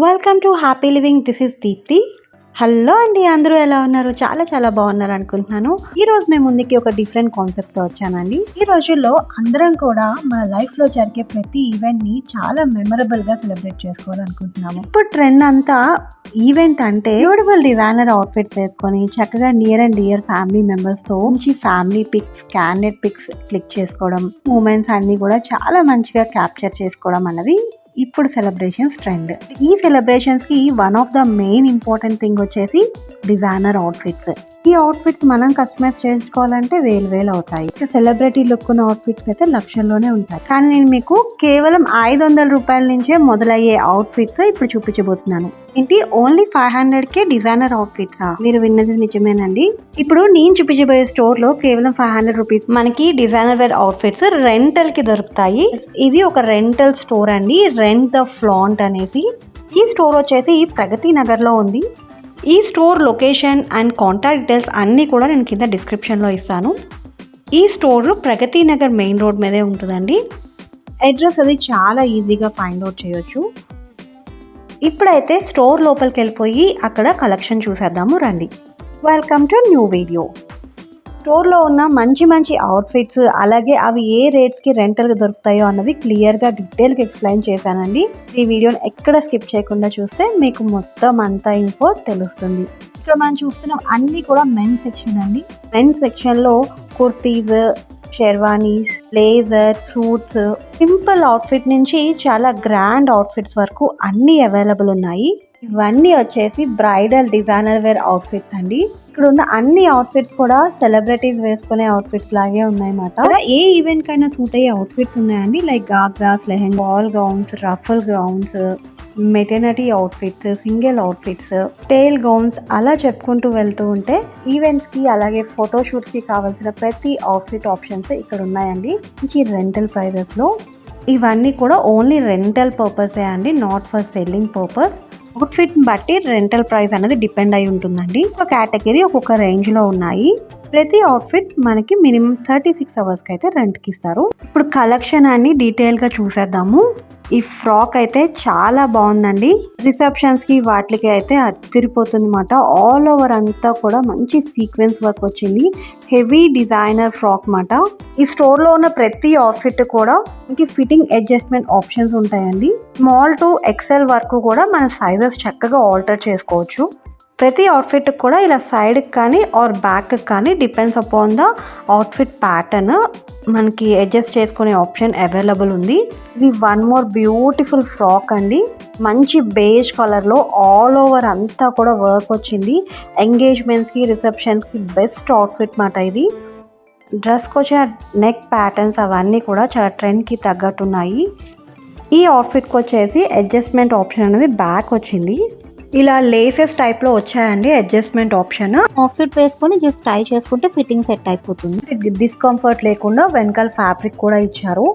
Welcome to happy living. This is Deepti. Hello అండి, అందరూ ఎలా ఉన్నారు? చాలా బాగున్నారు అనుకుంటున్నాను. ఈ రోజు మేము ముందుకి ఒక డిఫరెంట్ కాన్సెప్ట్ తో వచ్చానండి. ఈ రోజుల్లో అందరం కూడా మన లైఫ్ లో జరిగే ప్రతి ఈవెంట్ ని చాలా మెమరబుల్ గా సెలబ్రేట్ చేసుకోవాలనుకుంటున్నాము. ఇప్పుడు ట్రెండ్ అంతా ఈవెంట్ అంటే బ్యూటిఫుల్ డిజైనర్ అవుట్ఫిట్స్ వేసుకొని చక్కగా near and dear family members తో మంచి family pics, candid pics click చేసుకోవడం, మూమెంట్స్ అన్ని కూడా చాలా మంచిగా క్యాప్చర్ చేసుకోవడం అన్నది ఇప్పుడు సెలబ్రేషన్స్ ట్రెండ్. ఈ సెలబ్రేషన్స్ కి one of the main important thing వచ్చేసి డిజైనర్ అవుట్ఫిట్స్. ఈ అవుట్ఫిట్స్ మనం కస్టమైజ్ చేయించుకోవాలంటే వేలు అవుతాయి. సెలబ్రిటీ లుక్ ఉన్న అవుట్ఫిట్స్ అయితే లక్షల్లోనే ఉంటాయి. కానీ నేను మీకు కేవలం 500 రూపాయల నుంచే మొదలయ్యే అవుట్ఫిట్స్ ఇప్పుడు చూపించబోతున్నాను. ఏంటి, ఓన్లీ 500కే డిజైనర్ అవుట్ఫిట్స్? మీరు విన్నది నిజమేనండి. ఇప్పుడు నేను చూపించబోయే స్టోర్ లో కేవలం 500 రూపీస్ మనకి డిజైనర్ వేర్ అవుట్ఫిట్స్ రెంటల్ కి దొరుకుతాయి. ఇది ఒక రెంటల్ స్టోర్ అండి, రెంట్ ద ఫ్లాంట్ అనేసి. ఈ స్టోర్ వచ్చేసి ప్రగతి నగర్ లో ఉంది. ఈ store location and contact details అన్నీ కూడా నేను కింద డిస్క్రిప్షన్లో ఇస్తాను. ఈ store Pragathi Nagar main road మీదే ఉంటుందండి. అడ్రస్ అది చాలా ఈజీగా ఫైండ్ అవుట్ చేయొచ్చు. ఇప్పుడైతే స్టోర్ లోపలికి వెళ్ళిపోయి అక్కడ కలెక్షన్ చూసేద్దాము రండి. Welcome to new video. స్టోర్లో ఉన్న మంచి అవుట్ఫిట్స్, అలాగే అవి ఏ రేట్స్కి రెంటల్గా దొరుకుతాయో అన్నది క్లియర్గా డీటెయిల్గా ఎక్స్ప్లెయిన్ చేశానండి. ఈ వీడియోని ఎక్కడ స్కిప్ చేయకుండా చూస్తే మీకు మొత్తం అంతా ఇన్ఫో తెలుస్తుంది. ఇక్కడ మనం చూస్తున్నాం అన్నీ కూడా మెన్ సెక్షన్ అండి. మెన్ సెక్షన్లో kurtis, sherwanis, blazer, suits, simple outfit నుంచి చాలా గ్రాండ్ అవుట్ఫిట్స్ వరకు అన్నీ అవైలబుల్ ఉన్నాయి. ఇవన్నీ వచ్చేసి బ్రైడల్ డిజైనర్ వేర్ అవుట్ఫిట్స్ అండి. ఇక్కడ ఉన్న అన్ని అవుట్ఫిట్స్ కూడా సెలబ్రిటీస్ వేసుకునే అవుట్ఫిట్స్ లాగే ఉన్నాయన్నమాట. ఏ ఈవెంట్ కైనా సూట్ అయ్యే అవుట్ఫిట్స్ ఉన్నాయండి. Like ghagras, lehenga, ball gowns, ruffle gowns, maternity outfits, single outfits, tail gowns, అలా చెప్పుకుంటూ వెళ్తూ ఉంటే ఈవెంట్స్ కి అలాగే ఫోటోషూట్స్ కి కావాల్సిన ప్రతి అవుట్ఫిట్ ఆప్షన్స్ ఇక్కడ ఉన్నాయండి. మంచి రెంటల్ ప్రైజెస్ లో. ఇవన్నీ కూడా ఓన్లీ రెంటల్ పర్పసే అండి, not for selling purpose. Outfit బట్టి రెంటల్ ప్రైస్ అనేది డిపెండ్ అయి ఉంటుందండి. ఒక కేటగిరీ ఒక్కొక్క రేంజ్ లో ఉన్నాయి. ప్రతి అవుట్ఫిట్ మనకి మినిమం 36 అవర్స్కి అయితే రెంట్కి ఇస్తారు. ఇప్పుడు కలెక్షన్ అన్ని డీటెయిల్ గా చూసేద్దాము. ఈ ఫ్రాక్ అయితే చాలా బాగుందండి. రిసెప్షన్స్ కి వాటికి అయితే అదిరిపోతుంది అన్నమాట. ఆల్ ఓవర్ అంతా కూడా మంచి సీక్వెన్స్ వర్క్ వచ్చింది. హెవీ డిజైనర్ ఫ్రాక్ మాట. ఈ స్టోర్ లో ఉన్న ప్రతి అవుట్ఫిట్ కూడా మనకి ఫిట్టింగ్ అడ్జస్ట్మెంట్ ఆప్షన్స్ ఉంటాయండి. స్మాల్ టు ఎక్సెల్ వరకు కూడా మన సైజెస్ చక్కగా ఆల్టర్ చేసుకోవచ్చు. ప్రతి అవుట్ఫిట్ కూడా ఇలా సైడ్కి కానీ ఆర్ బ్యాక్ కానీ depends upon the outfit pattern మనకి అడ్జస్ట్ చేసుకునే ఆప్షన్ అవైలబుల్ ఉంది. ఇది వన్ మోర్ బ్యూటిఫుల్ ఫ్రాక్ అండి. మంచి బేజ్ కలర్లో ఆల్ ఓవర్ అంతా కూడా వర్క్ వచ్చింది. ఎంగేజ్మెంట్స్కి, రిసెప్షన్స్కి బెస్ట్ అవుట్ఫిట్ మాట ఇది. డ్రెస్కి వచ్చిన నెక్ ప్యాటర్న్స్ అవన్నీ కూడా చాలా ట్రెండ్కి తగ్గట్టున్నాయి. ఈ అవుట్ఫిట్కి వచ్చేసి అడ్జస్ట్మెంట్ ఆప్షన్ అనేది బ్యాక్ వచ్చింది. ఇలా లేసెస్ టైప్లో వచ్చాయండి అడ్జస్ట్మెంట్ ఆప్షన్. అవుట్ఫిట్ వేసుకొని జస్ట్ టై చేసుకుంటే ఫిట్టింగ్ సెట్ అయిపోతుంది. డిస్కంఫర్ట్ లేకుండా వెనకాల ఫ్యాబ్రిక్ కూడా ఇచ్చారు.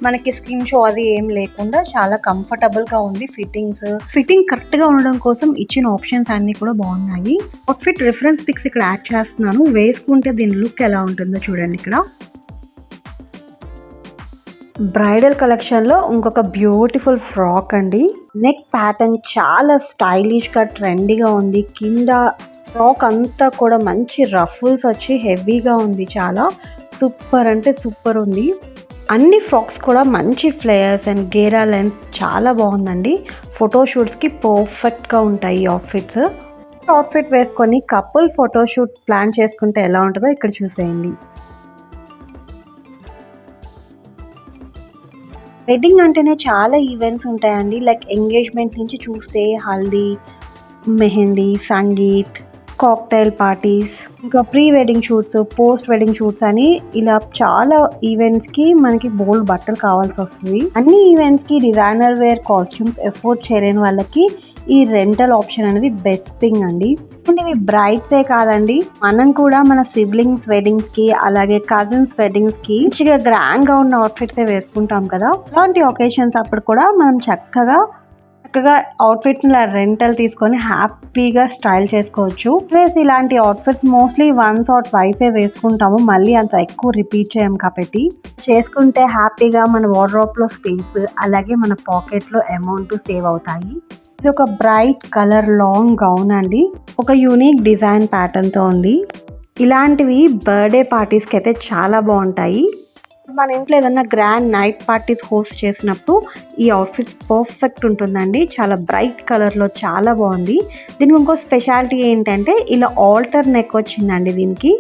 మనకి స్కిన్ షో అది ఏం లేకుండా చాలా కంఫర్టబుల్గా ఉంది. ఫిట్టింగ్ కరెక్ట్గా ఉండడం కోసం ఇచ్చిన ఆప్షన్స్ అన్నీ కూడా బాగున్నాయి. అవుట్ఫిట్ రిఫరెన్స్ పిక్స్ ఇక్కడ యాడ్ చేస్తున్నాను. వేసుకుంటే దీని లుక్ ఎలా ఉంటుందో చూడండి. ఇక్కడ బ్రైడల్ కలెక్షన్ లో ఇంకొక బ్యూటిఫుల్ ఫ్రాక్ అండి. నెక్ ప్యాటర్న్ చాలా స్టైలిష్ గా ట్రెండీగా ఉంది. కింద ఫ్రాక్ అంతా కూడా మంచి రఫుల్స్ వచ్చి హెవీగా ఉంది. చాలా సూపర్ అంటే సూపర్ ఉంది. అన్ని ఫ్రాక్స్ కూడా మంచి ఫ్లేయర్స్ అండ్ గేరా లెంత్ చాలా బాగుందండి. ఫోటోషూట్స్ కి పర్ఫెక్ట్ గా ఉంటాయి ఈ అవుట్ఫిట్స్. అవుట్ఫిట్ వేసుకొని కపుల్ ఫోటోషూట్ ప్లాన్ చేసుకుంటే ఎలా ఉంటుందో ఇక్కడ చూసేయండి. వెడ్డింగ్ అంటేనే చాలా ఈవెంట్స్ ఉంటాయండి. లైక్ ఎంగేజ్మెంట్ నుంచి చూస్తే హల్దీ, మెహందీ, సంగీత్, కాక్టైల్ పార్టీస్, ఇంకా pre wedding shoots, post wedding shoots అని ఇలా చాలా ఈవెంట్స్కి మనకి బోల్డ్ బట్టలు కావాల్సి వస్తుంది. అన్ని ఈవెంట్స్కి డిజైనర్ వేర్ కాస్ట్యూమ్స్ ఎఫోర్డ్ చేయలేని వాళ్ళకి ఈ రెంటల్ ఆప్షన్ అనేది బెస్ట్ థింగ్ అండి. అండ్ ఇవి బ్రైడ్సే కాదండి, మనం కూడా మన సిబ్లింగ్స్ వెడ్డింగ్స్ కి, అలాగే కజిన్స్ వెడ్డింగ్స్ కి మంచిగా గ్రాండ్ గా ఉన్న అవుట్ఫిట్సే వేసుకుంటాం కదా. అలాంటి ఒకేషన్స్ అప్పుడు కూడా మనం చక్కగా అవుట్ఫిట్స్ ఇలా రెంటల్ తీసుకొని హ్యాపీగా స్టైల్ చేసుకోవచ్చు. ప్లస్ ఇలాంటి అవుట్ఫిట్స్ మోస్ట్లీ వన్స్ ఆర్ ట్వైసే వేసుకుంటాము, మళ్ళీ అంత ఎక్కువ రిపీట్ చేయం కాబట్టి చేసుకుంటే హ్యాపీగా మన వార్డ్రోబ్ లో స్పేస్, అలాగే మన పాకెట్ లో అమౌంట్ సేవ్ అవుతాయి. ఇది ఒక బ్రైట్ కలర్ లాంగ్ గౌన్ అండి. ఒక యూనిక్ డిజైన్ ప్యాటర్న్ తో ఉంది. ఇలాంటివి బర్త్డే పార్టీస్కి అయితే చాలా బాగుంటాయి. మన ఇంట్లో ఏదన్నా గ్రాండ్ నైట్ పార్టీస్ హోస్ట్ చేసినప్పుడు ఈ అవుట్ఫిట్స్ పర్ఫెక్ట్ ఉంటుందండి. చాలా బ్రైట్ కలర్లో చాలా బాగుంది. దీనికి ఇంకో స్పెషాలిటీ ఏంటంటే ఇలా ఆల్టర్ నెక్ వచ్చిందండి. దీనికి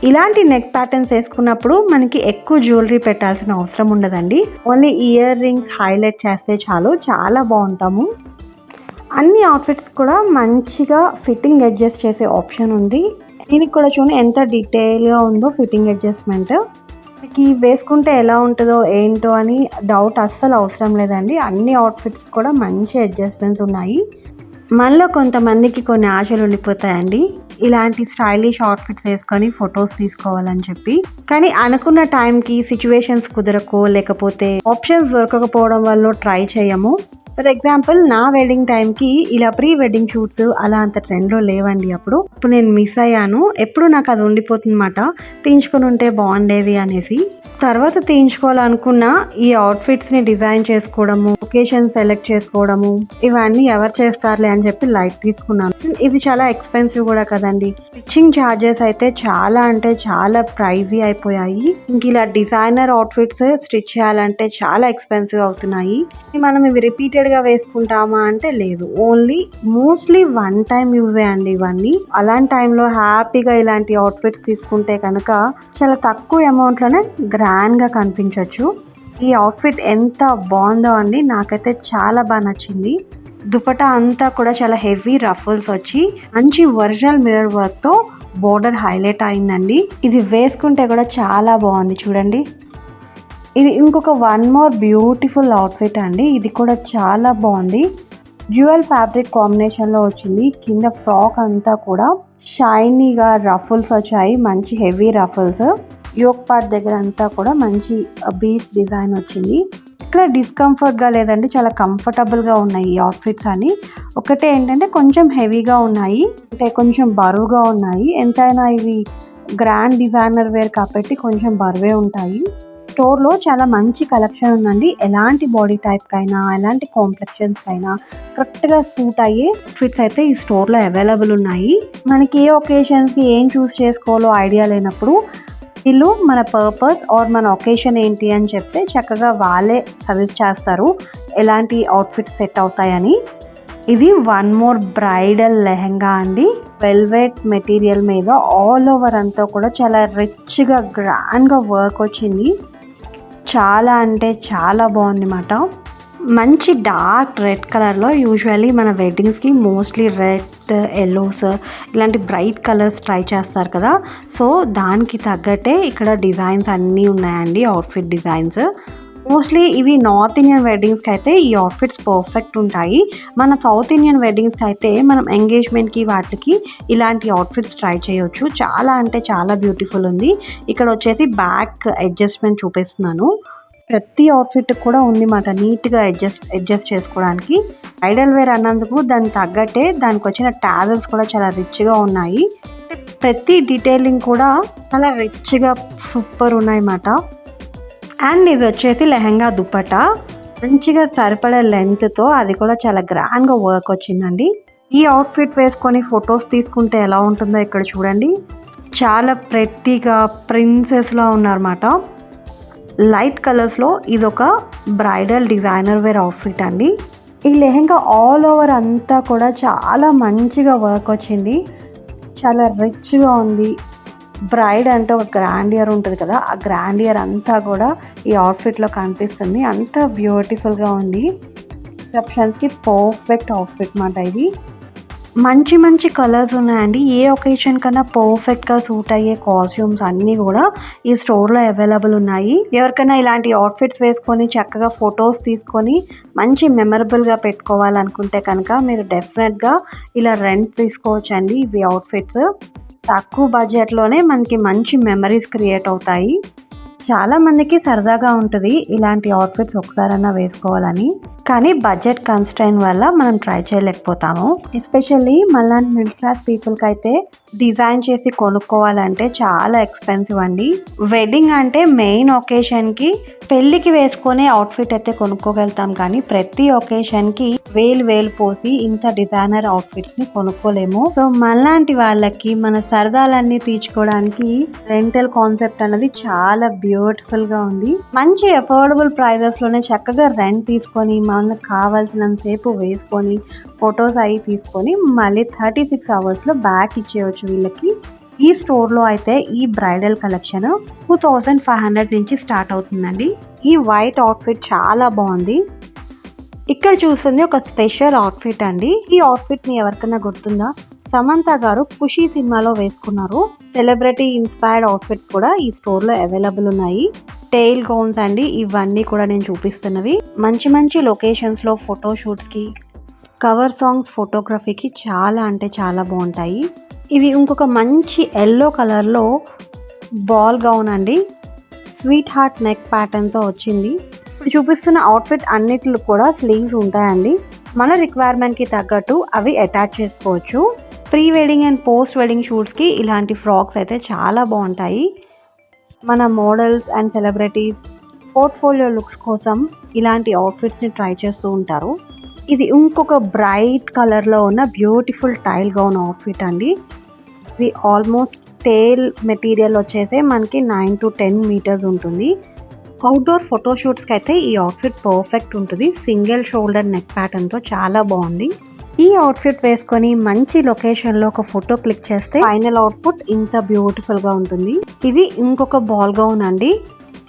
ఇలాంటి నెక్ ప్యాటర్న్స్ వేసుకున్నప్పుడు మనకి ఎక్కువ జ్యువెలరీ పెట్టాల్సిన అవసరం ఉండదండి. ఓన్లీ ఇయర్ రింగ్స్ హైలైట్ చేస్తే చాలు, చాలా బాగుంటాము. అన్ని అవుట్ఫిట్స్ కూడా మంచిగా ఫిట్టింగ్ అడ్జస్ట్ చేసే ఆప్షన్ ఉంది. దీనికి కూడా చూడండి ఎంత డీటెయిల్గా ఉందో ఫిట్టింగ్ అడ్జస్ట్మెంట్. మనకి వేసుకుంటే ఎలా ఉంటుందో ఏంటో అని డౌట్ అస్సలు అవసరం లేదండి. అన్ని అవుట్ఫిట్స్ కూడా మంచి అడ్జస్ట్మెంట్స్ ఉన్నాయి. మనలో కొంతమందికి కొన్ని ఆశలు ఉండిపోతాయండి, ఇలాంటి స్టైలిష్ అవుట్ఫిట్స్ వేసుకొని ఫొటోస్ తీసుకోవాలని చెప్పి. కానీ అనుకున్న టైంకి సిచ్యువేషన్స్ కుదరకో లేకపోతే ఆప్షన్స్ దొరకకపోవడం వల్ల ట్రై చేయము. ఫర్ ఎగ్జాంపుల్ నా వెడ్డింగ్ టైంకి ఇలా ప్రీ వెడ్డింగ్ షూట్స్ అలా అంత ట్రెండ్లో లేవండి. అప్పుడు నేను మిస్ అయ్యాను. ఎప్పుడు నాకు అది ఉండిపోతుందన్నమాట, తీయించుకొని ఉంటే బాగుండేది అనేసి. తర్వాత తీయించుకోవాలనుకున్న ఈ అవుట్ఫిట్స్ని డిజైన్ చేసుకోవడము, లొకేషన్ సెలెక్ట్ చేసుకోవడము ఇవన్నీ ఎవరు చేస్తారులే అని చెప్పి లైట్ తీసుకున్నాను. ఇది చాలా ఎక్స్పెన్సివ్ కూడా కదండి. స్టిచ్చింగ్ ఛార్జెస్ అయితే చాలా అంటే చాలా ప్రైజీ అయిపోయాయి. ఇంక ఇలా డిజైనర్ అవుట్ఫిట్స్ స్టిచ్ చేయాలంటే చాలా ఎక్స్పెన్సివ్ అవుతున్నాయి. మనం ఇవి రిపీటెడ్గా వేసుకుంటామా అంటే లేదు, ఓన్లీ మోస్ట్లీ వన్ టైం యూజే అండి ఇవన్నీ. అలాంటి టైంలో హ్యాపీగా ఇలాంటి అవుట్ఫిట్స్ తీసుకుంటే కనుక చాలా తక్కువ అమౌంట్లోనే గ్రాండ్గా కనిపించవచ్చు. ఈ అవుట్ఫిట్ ఎంత బాగుందో అండి, నాకైతే చాలా బాగా నచ్చింది. దుపట్టా అంతా కూడా చాలా హెవీ రఫుల్స్ వచ్చి మంచి ఒరిజినల్ మిర్రర్ వర్క్తో బోర్డర్ హైలైట్ అయిందండి. ఇది వేసుకుంటే కూడా చాలా బాగుంది చూడండి. ఇది ఇంకొక వన్ మోర్ బ్యూటిఫుల్ అవుట్ఫిట్ అండి. ఇది కూడా చాలా బాగుంది. డ్యూయల్ ఫ్యాబ్రిక్ కాంబినేషన్లో వచ్చింది. కింద ఫ్రాక్ అంతా కూడా షైనీగా రఫుల్స్ వచ్చాయి, మంచి హెవీ రఫుల్స్. యోక్ పార్ట్ దగ్గర అంతా కూడా మంచి బీడ్స్ డిజైన్ వచ్చింది. ఇక్కడ డిస్కంఫర్ట్గా లేదండి, చాలా కంఫర్టబుల్గా ఉన్నాయి ఈ అవుట్ఫిట్స్ అని. ఒకటే ఏంటంటే కొంచెం హెవీగా ఉన్నాయి, అంటే కొంచెం బరువుగా ఉన్నాయి. ఎంతైనా ఇవి గ్రాండ్ డిజైనర్ వేర్ కాబట్టి కొంచెం బరువే ఉంటాయి. స్టోర్లో చాలా మంచి కలెక్షన్ ఉందండి. ఎలాంటి బాడీ టైప్కైనా ఎలాంటి కాంప్లెక్షన్స్కైనా కరెక్ట్గా సూట్ అయ్యే అవుట్ఫిట్స్ అయితే ఈ స్టోర్లో అవైలబుల్ ఉన్నాయి. మనకి ఏ ఒకేషన్స్కి ఏం చూస్ చేసుకోవాలో ఐడియా లేనప్పుడు వీళ్ళు మన పర్పస్ ఆర్ మన ఒకేషన్ ఏంటి అని చెప్తే చక్కగా వాళ్ళే సజెస్ట్ చేస్తారు ఎలాంటి అవుట్ఫిట్స్ సెట్ అవుతాయని. ఇది వన్ మోర్ బ్రైడల్ లెహెంగా అండి. వెల్వెట్ మెటీరియల్ మీద ఆల్ ఓవర్ అంతా కూడా చాలా రిచ్గా గ్రాండ్గా వర్క్ వచ్చింది. చాలా అంటే చాలా బాగుంది అన్నమాట. మంచి డార్క్ రెడ్ కలర్లో యూజువల్లీ మన వెడ్డింగ్స్కి మోస్ట్లీ రెడ్, ఎల్లోస్ ఇలాంటి బ్రైట్ కలర్స్ ట్రై చేస్తారు కదా. సో దానికి తగ్గట్టే ఇక్కడ డిజైన్స్ అన్నీ ఉన్నాయండి, అవుట్ఫిట్ డిజైన్స్. మోస్ట్లీ ఇవి నార్త్ ఇండియన్ వెడ్డింగ్స్కి అయితే ఈ అవుట్ఫిట్స్ పర్ఫెక్ట్ ఉంటాయి. మన సౌత్ ఇండియన్ వెడ్డింగ్స్కి అయితే మనం ఎంగేజ్మెంట్కి వాటికి ఇలాంటి అవుట్ఫిట్స్ ట్రై చేయొచ్చు. చాలా అంటే చాలా బ్యూటిఫుల్ ఉంది. ఇక్కడ వచ్చేసి బ్యాక్ అడ్జస్ట్మెంట్ చూపిస్తున్నాను. ప్రతి అవుట్ఫిట్ కూడా ఉంది మాట నీట్గా అడ్జస్ట్ చేసుకోవడానికి. ఐడల్ వేర్ అన్నందుకు దానికి తగ్గట్టే దానికి వచ్చిన టాజల్స్ కూడా చాలా రిచ్గా ఉన్నాయి. ప్రతి డీటెయిలింగ్ కూడా చాలా రిచ్గా సూపర్ ఉన్నాయన్నమాట. అండ్ ఇది వచ్చేసి లెహంగా దుపట్టా మంచిగా సరిపడే లెంత్తో, అది కూడా చాలా గ్రాండ్గా వర్క్ వచ్చిందండి. ఈ అవుట్ఫిట్ వేసుకొని ఫొటోస్ తీసుకుంటే ఎలా ఉంటుందో ఇక్కడ చూడండి. చాలా ప్రెట్టీగా ప్రిన్సెస్లా ఉన్నారన్నమాట. లైట్ కలర్స్లో ఇదొక బ్రైడల్ డిజైనర్ వేర్ అవుట్ఫిట్ అండి. ఈ లెహంగా ఆల్ ఓవర్ అంతా కూడా చాలా మంచిగా వర్క్ వచ్చింది, చాలా రిచ్గా ఉంది. బ్రైడ్ అంటే ఒక గ్రాండియర్ ఉంటుంది కదా, ఆ గ్రాండియర్ అంతా కూడా ఈ అవుట్ఫిట్లో కనిపిస్తుంది. అంత బ్యూటిఫుల్గా ఉంది. రిసెప్షన్స్కి పర్ఫెక్ట్ అవుట్ఫిట్ మాట ఇది. మంచి మంచి కలర్స్ ఉన్నాయండి. ఏ ఒకేషన్ కన్నా పర్ఫెక్ట్గా సూట్ అయ్యే కాస్ట్యూమ్స్ అన్నీ కూడా ఈ స్టోర్లో అవైలబుల్ ఉన్నాయి. ఎవరికైనా ఇలాంటి అవుట్ఫిట్స్ వేసుకొని చక్కగా ఫొటోస్ తీసుకొని మంచి మెమరబుల్గా పెట్టుకోవాలనుకుంటే కనుక మీరు డెఫినెట్గా ఇలా రెంట్ తీసుకోవచ్చండి. ఇవి అవుట్ఫిట్స్ తక్కువ బడ్జెట్లోనే మనకి మంచి మెమరీస్ క్రియేట్ అవుతాయి. చాలా మందికి సరదాగా ఉంటుంది ఇలాంటి అవుట్ఫిట్స్ ఒకసారన్నా వేసుకోవాలని, కానీ బడ్జెట్ కన్స్ట్రైన్ వల్ల మనం ట్రై చేయలేకపోతాము. ఎస్పెషల్లీ మళ్ళీ మిడిల్ క్లాస్ పీపుల్కి అయితే డిజైన్ చేసి కొనుక్కోవాలంటే చాలా ఎక్స్పెన్సివ్ అండి. వెడ్డింగ్ అంటే మెయిన్ ఒకేషన్కి పెళ్ళికి వేసుకునే అవుట్ఫిట్ అయితే కొనుక్కోగలుగుతాం, కానీ ప్రతి ఒకేషన్కి వేలు పోసి ఇంత డిజైనర్ అవుట్ఫిట్స్ని కొనుక్కోలేము. సో మనలాంటి వాళ్ళకి మన సరదాలన్నీ తీర్చుకోవడానికి రెంటల్ కాన్సెప్ట్ అనేది చాలా బ్యూటిఫుల్గా ఉంది. మంచి అఫోర్డబుల్ ప్రైజెస్లోనే చక్కగా రెంట్ తీసుకొని మనకు కావాల్సినంతసేపు వేసుకొని ఫొటోస్ అవి తీసుకొని మళ్ళీ 36 అవర్స్లో బ్యాక్ ఇచ్చేయచ్చు వీళ్ళకి. ఈ స్టోర్లో అయితే ఈ బ్రైడల్ కలెక్షన్ 2500 నుంచి స్టార్ట్ అవుతుందండి. ఈ వైట్ అవుట్ఫిట్ చాలా బాగుంది. ఇక్కడ చూస్తుంది ఒక స్పెషల్ అవుట్ఫిట్ అండి. ఈ అవుట్ఫిట్ని ఎవరికైనా గుర్తుందా? సమంత గారు ఖుషి సినిమాలో వేసుకున్నారు. సెలబ్రిటీ ఇన్స్పైర్డ్ అవుట్ఫిట్స్ కూడా ఈ స్టోర్లో అవైలబుల్ ఉన్నాయి. టెయిల్ గౌన్స్ అండి, ఇవన్నీ కూడా నేను చూపిస్తున్నవి. మంచి మంచి లొకేషన్స్లో ఫోటోషూట్స్కి, కవర్ సాంగ్స్ ఫోటోగ్రఫీకి చాలా అంటే చాలా బాగుంటాయి. ఇది ఇంకొక మంచి ఎల్లో కలర్లో బాల్ గౌన్ అండి. స్వీట్ హార్ట్ నెక్ ప్యాటర్న్తో వచ్చింది. ఇప్పుడు చూపిస్తున్న అవుట్ఫిట్ అన్నిట్లో కూడా స్లీవ్స్ ఉంటాయండి. మన రిక్వైర్మెంట్కి తగ్గట్టు అవి అటాచ్ చేసుకోవచ్చు. Pre wedding and post wedding షూట్స్కి ఇలాంటి ఫ్రాక్స్ అయితే చాలా బాగుంటాయి. మన models and celebrities portfolio looks కోసం ఇలాంటి అవుట్ఫిట్స్ని ట్రై చేస్తూ ఉంటారు. ఇది ఇంకొక బ్రైట్ కలర్లో ఉన్న బ్యూటిఫుల్ టైల్ గౌన్ అవుట్ఫిట్ అండి. ఇది ఆల్మోస్ట్ టేల్ మెటీరియల్ వచ్చేసి మనకి 9 to 10 మీటర్స్ ఉంటుంది. అవుట్డోర్ ఫోటోషూట్స్కి అయితే ఈ అవుట్ఫిట్ పర్ఫెక్ట్ ఉంటుంది. సింగిల్ షోల్డర్ నెక్ ప్యాటర్న్తో చాలా బాగుంది. ఈ అవుట్ఫిట్ వేసుకొని మంచి లొకేషన్లో ఒక ఫోటో క్లిక్ చేస్తే ఫైనల్ అవుట్పుట్ ఇంత బ్యూటిఫుల్గా ఉంటుంది. ఇది ఇంకొక బాల్ గౌన్ అండి.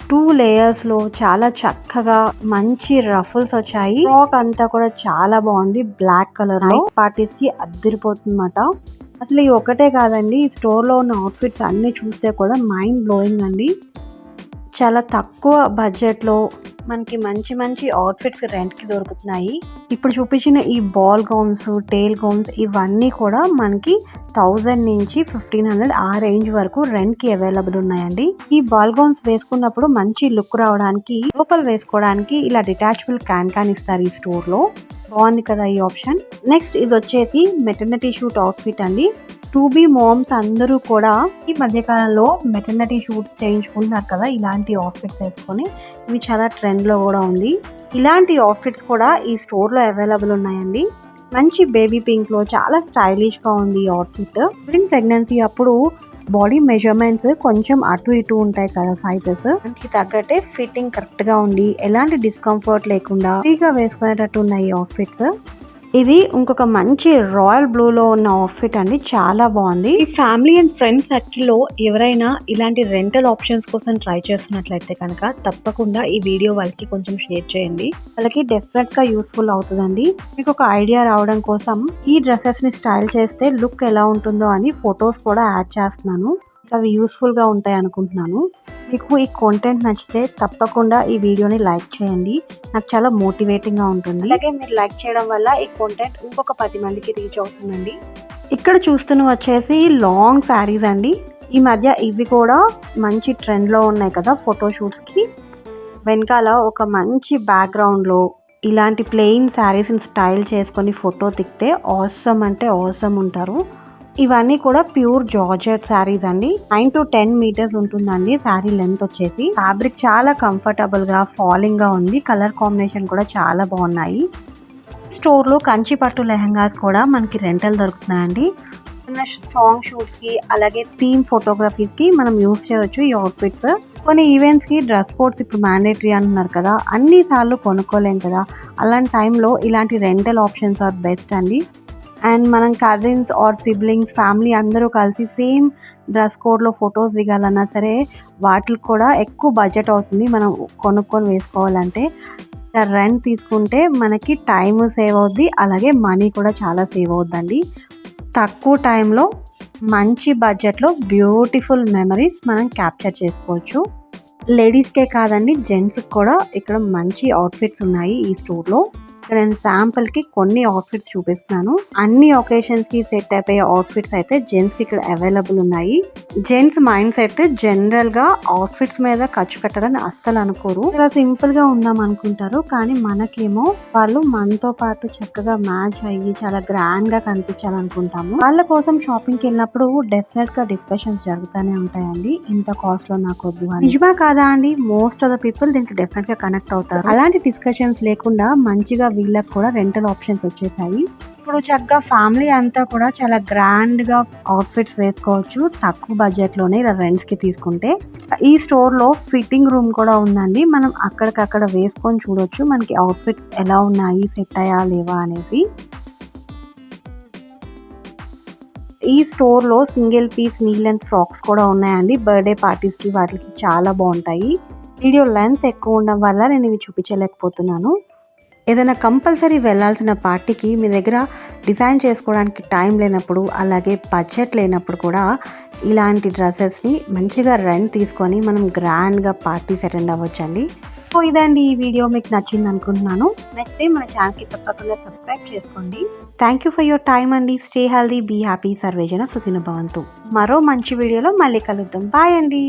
2 లేయర్స్లో చాలా చక్కగా మంచి రఫుల్స్ వచ్చాయి. ఫ్రాక్ అంతా కూడా చాలా బాగుంది. బ్లాక్ కలర్లో పార్టీస్కి అద్దరిపోతుందన్నమాట. అసలు ఈ ఒకటే కాదండి, ఈ స్టోర్లో ఉన్న అవుట్ఫిట్స్ అన్నీ చూస్తే కూడా మైండ్ బ్లోయింగ్ అండి. చాలా తక్కువ బడ్జెట్లో మనకి మంచి మంచి అవుట్ఫిట్స్ రెంట్కి దొరుకుతున్నాయి. ఇప్పుడు చూపించిన ఈ బాల్ గౌన్స్, టేల్ గౌన్స్ ఇవన్నీ కూడా మనకి 1000 నుంచి 1500 ఆ రేంజ్ వరకు రెంట్కి అవైలబుల్ ఉన్నాయండి. ఈ బాల్ గౌన్స్ వేసుకున్నప్పుడు మంచి లుక్ రావడానికి లోపల వేసుకోవడానికి ఇలా డిటాచబుల్ క్యాన్ ఇస్తారు ఈ స్టోర్లో. బాగుంది కదా ఈ ఆప్షన్. నెక్స్ట్ ఇది వచ్చేసి మెటర్నిటీ షూట్ అవుట్ఫిట్ అండి. 2B మామ్స్ అందరూ కూడా ఈ మధ్యకాలంలో మెటర్నిటీ షూట్స్ చేయించుకుంటున్నారు కదా ఇలాంటి అవుట్ఫిట్స్ వేసుకొని. ఇవి చాలా ట్రెండ్లో కూడా ఉంది. ఇలాంటి అవుట్ఫిట్స్ కూడా ఈ స్టోర్లో అవైలబుల్ ఉన్నాయండి. మంచి బేబీ పింక్లో చాలా స్టైలిష్గా ఉంది ఈ అవుట్ఫిట్. డ్యూరింగ్ ప్రెగ్నెన్సీ అప్పుడు బాడీ మెజర్మెంట్స్ కొంచెం అటు ఇటు ఉంటాయి కదా సైజెస్, దానికి తగ్గట్టే ఫిట్టింగ్ కరెక్ట్గా ఉండి ఎలాంటి డిస్కంఫర్ట్ లేకుండా ఫ్రీగా వేసుకునేటట్టు ఉన్నాయి ఈ అవుట్ఫిట్స్. ఇది ఇంకొక మంచి రాయల్ బ్లూలో ఉన్న అవుట్ఫిట్ అండి, చాలా బాగుంది. ఈ ఫ్యామిలీ అండ్ ఫ్రెండ్స్ సర్కిల్లో ఎవరైనా ఇలాంటి రెంటల్ ఆప్షన్స్ కోసం ట్రై చేస్తున్నట్లయితే కనుక తప్పకుండా ఈ వీడియో వాళ్ళకి కొంచెం షేర్ చేయండి. వాళ్ళకి డెఫినెట్గా యూస్ఫుల్ అవుతుందండి. మీకు ఒక ఐడియా రావడం కోసం ఈ డ్రెస్సెస్ని స్టైల్ చేస్తే లుక్ ఎలా ఉంటుందో అని ఫొటోస్ కూడా యాడ్ చేస్తున్నాను. అవి యూస్ఫుల్గా ఉంటాయి అనుకుంటున్నాను. మీకు ఈ కాంటెంట్ నచ్చితే తప్పకుండా ఈ వీడియోని లైక్ చేయండి. నాకు చాలా మోటివేటింగ్గా ఉంటుంది. అలాగే మీరు లైక్ చేయడం వల్ల ఈ కాంటెంట్ ఇంకొక 10 మందికి రీచ్ అవుతుందండి. ఇక్కడ చూస్తున్న వచ్చేసి లాంగ్ శారీస్ అండి. ఈ మధ్య ఇవి కూడా మంచి ట్రెండ్లో ఉన్నాయి కదా ఫోటోషూట్స్కి. వెనకాల ఒక మంచి బ్యాక్గ్రౌండ్లో ఇలాంటి ప్లెయిన్ శారీస్ని స్టైల్ చేసుకొని ఫోటో దిగితే ఆసమ్ అంటే ఆసమ్ ఉంటారు. ఇవన్నీ కూడా ప్యూర్ జార్జెట్ శారీస్ అండి. 9 to 10 మీటర్స్ ఉంటుందండి శారీ లెంత్ వచ్చేసి. ఫ్యాబ్రిక్ చాలా కంఫర్టబుల్ గా ఫాలింగ్ గా ఉంది. కలర్ కాంబినేషన్ కూడా చాలా బాగున్నాయి. స్టోర్ లో కంచి పట్టు లెహంగాస్ కూడా మనకి రెంటల్ దొరుకుతున్నాయండి. సాంగ్ షూట్స్ కి అలాగే థీమ్ ఫోటోగ్రఫీస్ కి మనం యూస్ చేయవచ్చు ఈ అవుట్ఫిట్స్. కొన్ని ఈవెంట్స్ కి డ్రెస్ కోడ్స్ ఇప్పుడు మ్యాండేటరీ అంటున్నారు కదా, అన్ని సార్లు కొనుక్కోలేం కదా, అలాంటి టైంలో ఇలాంటి రెంటల్ ఆప్షన్స్ ఆర్ బెస్ట్ అండి. అండ్ మనం కజిన్స్ ఆర్ సిబ్లింగ్స్ ఫ్యామిలీ అందరూ కలిసి సేమ్ డ్రెస్ కోడ్లో ఫొటోస్ దిగాలన్నా సరే వాటికి కూడా ఎక్కువ బడ్జెట్ అవుతుంది మనం కొనుక్కొని వేసుకోవాలంటే. రెంట్ తీసుకుంటే మనకి టైం సేవ్ అవుద్ది, అలాగే మనీ కూడా చాలా సేవ్ అవుద్దండి. తక్కువ టైంలో మంచి బడ్జెట్లో బ్యూటిఫుల్ మెమరీస్ మనం క్యాప్చర్ చేసుకోవచ్చు. లేడీస్కే కాదండి, జెంట్స్కి కూడా ఇక్కడ మంచి అవుట్ఫిట్స్ ఉన్నాయి ఈ స్టోర్లో. నేను శాంపుల్ కి కొన్ని అవుట్ఫిట్స్ చూపిస్తున్నాను. అన్ని ఒకేషన్స్ కి సెట్ అయిపోయే అవుట్ఫిట్స్ అయితే జెంట్స్ కి ఇక్కడ అవైలబుల్ ఉన్నాయి. జెంట్స్ మైండ్ సెట్ జనరల్ గా అవుట్ఫిట్స్ మీద ఖర్చు పెట్టాలని అస్సలు అనుకోరు. ఇలా సింపుల్ గా ఉందాం అనుకుంటారు. కానీ మనకేమో వాళ్ళు మనతో పాటు చక్కగా మ్యాచ్ అయ్యి చాలా గ్రాండ్ గా కనిపించాలనుకుంటాము. వాళ్ళ కోసం షాపింగ్ కి వెళ్ళినప్పుడు డెఫినెట్ గా డిస్కషన్స్ జరుగుతూనే ఉంటాయండి. ఇంత కాస్ట్ లో నాకు వద్దు అని. నిజమా కాదా అండి? మోస్ట్ ఆఫ్ ద పీపుల్ దీనికి డెఫినెట్ గా కనెక్ట్ అవుతారు. అలాంటి డిస్కషన్స్ లేకుండా మంచిగా వీళ్ళకి కూడా రెంటల్ ఆప్షన్స్ వచ్చేసాయి. ఇప్పుడు చక్కగా ఫ్యామిలీ అంతా కూడా చాలా గ్రాండ్ గా అవుట్ఫిట్స్ వేసుకోవచ్చు తక్కువ బడ్జెట్ లోనే ఇలా రెంట్స్ కి తీసుకుంటే. ఈ స్టోర్ లో ఫిట్టింగ్ రూమ్ కూడా ఉందండి. మనం అక్కడికక్కడ వేసుకొని చూడొచ్చు మనకి అవుట్ఫిట్స్ ఎలా ఉన్నాయి, సెట్ అయ్యా లేవా అనేసి. ఈ స్టోర్ లో single piece knee length frocks కూడా ఉన్నాయండి. బర్త్డే పార్టీస్ కి వాటికి చాలా బాగుంటాయి. వీడియో లెంత్ ఎక్కువ ఉండడం వల్ల నేను ఇవి చూపించలేకపోతున్నాను. ఏదైనా కంపల్సరీ వెళ్ళాల్సిన పార్టీకి మీ దగ్గర డిజైన్ చేసుకోవడానికి టైం లేనప్పుడు, అలాగే బడ్జెట్ లేనప్పుడు కూడా ఇలాంటి డ్రెస్సెస్ని మంచిగా రెంట్ తీసుకొని మనం గ్రాండ్గా పార్టీస్ అటెండ్ అవ్వచ్చండి. సో ఇదండి ఈ వీడియో మీకు నచ్చింది అనుకుంటున్నాను. నచ్చితే మన ఛానల్కి తప్పకుండా సబ్స్క్రైబ్ చేసుకోండి. Thank you for your time అండి. స్టే హెల్దీ, బీ హ్యాపీ, సర్వేజన సుఖినో భవంతు. మరో మంచి వీడియోలో మళ్ళీ కలుద్దాం. బాయ్ అండి.